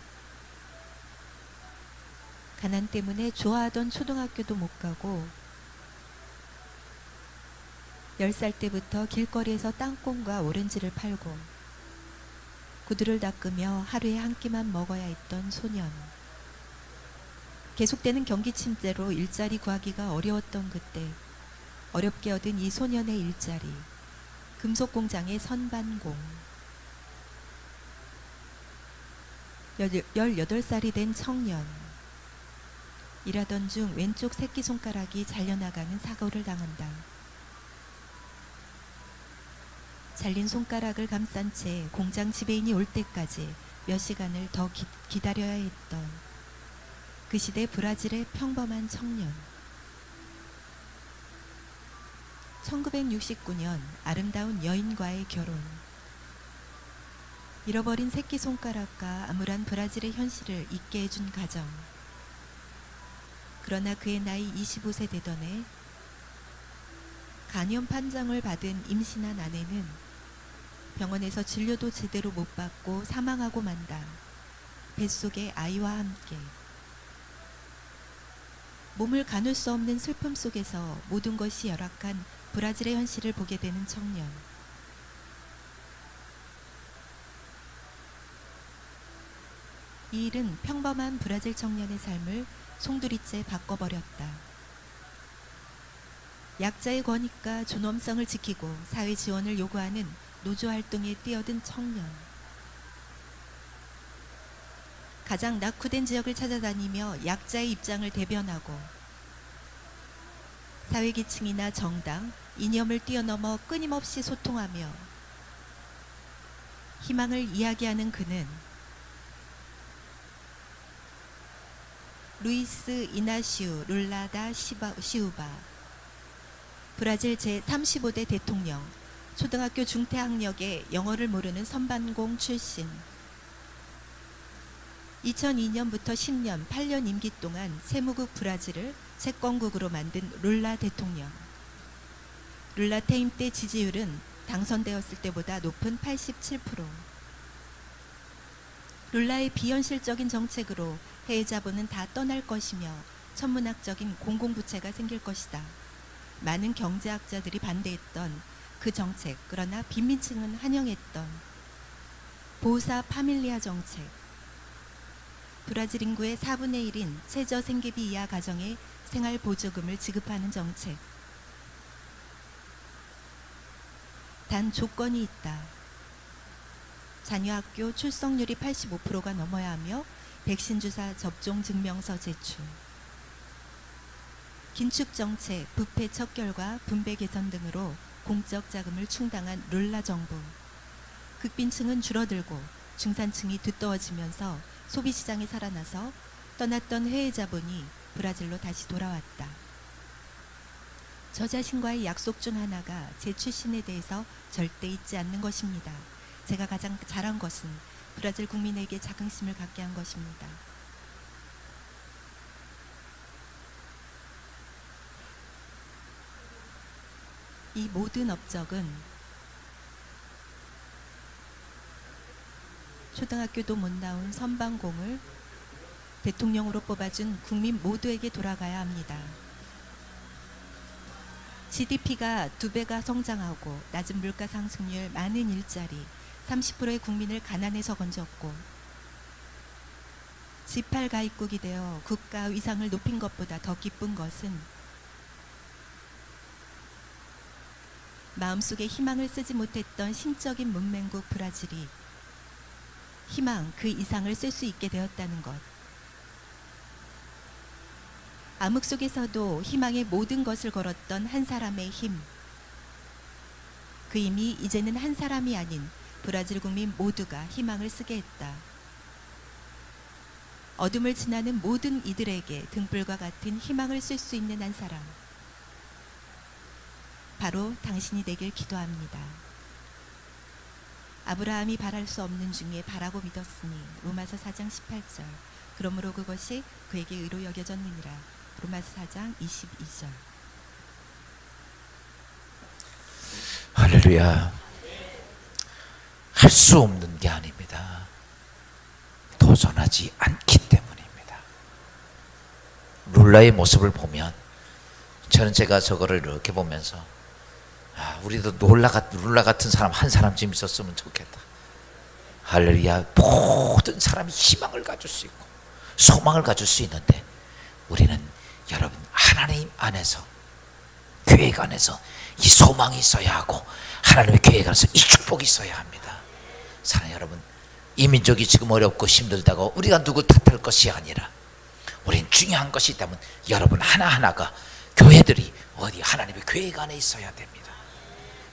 가난 때문에 좋아하던 초등학교도 못 가고 10살 때부터 길거리에서 땅콩과 오렌지를 팔고 구두를 닦으며 하루에 한 끼만 먹어야 했던 소년. 계속되는 경기 침체로 일자리 구하기가 어려웠던 그때 어렵게 얻은 이 소년의 일자리, 금속 공장의 선반공. 18살이 된 청년. 일하던 중 왼쪽 새끼손가락이 잘려나가는 사고를 당한다. 잘린 손가락을 감싼 채 공장 지배인이 올 때까지 몇 시간을 더 기다려야 했던 그 시대 브라질의 평범한 청년. 1969년 아름다운 여인과의 결혼. 잃어버린 새끼손가락과 암울한 브라질의 현실을 잊게 해준 가정. 그러나 그의 나이 25세 되던 해 간염 판정을 받은 임신한 아내는 병원에서 진료도 제대로 못 받고 사망하고 만다. 뱃속의 아이와 함께. 몸을 가눌 수 없는 슬픔 속에서 모든 것이 열악한 브라질의 현실을 보게 되는 청년. 이 일은 평범한 브라질 청년의 삶을 송두리째 바꿔버렸다. 약자의 권익과 존엄성을 지키고 사회 지원을 요구하는 노조 활동에 뛰어든 청년. 가장 낙후된 지역을 찾아다니며 약자의 입장을 대변하고 사회계층이나 정당, 이념을 뛰어넘어 끊임없이 소통하며 희망을 이야기하는 그는 루이스 이나시우 룰라 다 시우바, 브라질 제35대 대통령, 초등학교 중퇴학력에 영어를 모르는 선반공 출신. 2002년부터 10년, 8년 임기 동안 세무국 브라질을 채권국으로 만든 룰라 대통령. 룰라 퇴임 때 지지율은 당선되었을 때보다 높은 87%. 룰라의 비현실적인 정책으로 해외 자본은 다 떠날 것이며 천문학적인 공공부채가 생길 것이다. 많은 경제학자들이 반대했던 그 정책, 그러나 빈민층은 환영했던 보사 파밀리아 정책. 브라질 인구의 4분의 1인 최저 생계비 이하 가정에 생활보조금을 지급하는 정책. 단 조건이 있다. 자녀 학교 출석률이 85%가 넘어야 하며 백신 주사 접종 증명서 제출. 긴축 정책, 부패 척결과 분배 개선 등으로 공적 자금을 충당한 룰라 정부. 극빈층은 줄어들고 중산층이 두터워지면서 소비시장이 살아나서 떠났던 해외 자본이 브라질로 다시 돌아왔다. 저 자신과의 약속 중 하나가 제 출신에 대해서 절대 잊지 않는 것입니다. 제가 가장 잘한 것은 브라질 국민에게 자긍심을 갖게 한 것입니다. 이 모든 업적은 초등학교도 못 나온 선방공을 대통령으로 뽑아준 국민 모두에게 돌아가야 합니다. GDP가 2배가 성장하고 낮은 물가 상승률, 많은 일자리, 30%의 국민을 가난에서 건졌고 G8 가입국이 되어 국가 위상을 높인 것보다 더 기쁜 것은 마음속에 희망을 쓰지 못했던 심적인 문맹국 브라질이 희망 그 이상을 쓸 수 있게 되었다는 것. 암흑 속에서도 희망의 모든 것을 걸었던 한 사람의 힘. 그 힘이 이제는 한 사람이 아닌 브라질 국민 모두가 희망을 쓰게 했다. 어둠을 지나는 모든 이들에게 등불과 같은 희망을 쓸 수 있는 한 사람. 바로 당신이 되길 기도합니다. 아브라함이 바랄 수 없는 중에 바라고 믿었으니 로마서 4장 18절. 그러므로 그것이 그에게 의로 여겨졌느니라. 로마서 4장 22절. 할렐루야. 할 수 없는 게 아닙니다. 도전하지 않기 때문입니다. 룰라의 모습을 보면 저는 제가 저거를 이렇게 보면서 우리도 룰라 같은 사람 한 사람쯤 있었으면 좋겠다. 할렐루야. 모든 사람이 희망을 가질 수 있고 소망을 가질 수 있는데 우리는 여러분 하나님 안에서 계획 안에서 이 소망이 있어야 하고 하나님의 계획 안에서 이 축복이 있어야 합니다. 사랑하는 여러분, 이 민족이 지금 어렵고 힘들다고 우리가 누구 탓할 것이 아니라 우리는 중요한 것이 있다면 여러분 하나하나가 교회들이 어디 하나님의 계획 안에 있어야 됩니다.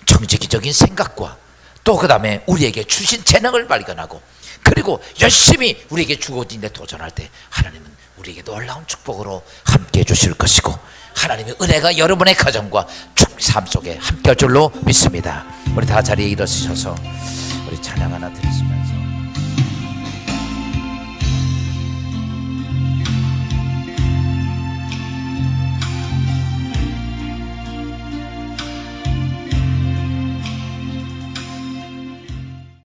정직적인 생각과 또 그 다음에 우리에게 주신 재능을 발견하고 그리고 열심히 우리에게 주어진 데 도전할 때 하나님은 우리에게 놀라운 축복으로 함께 해주실 것이고 하나님의 은혜가 여러분의 가정과 삶 속에 함께 할 줄로 믿습니다. 우리 다 자리에 일어서셔서 우리 찬양 하나 드리시면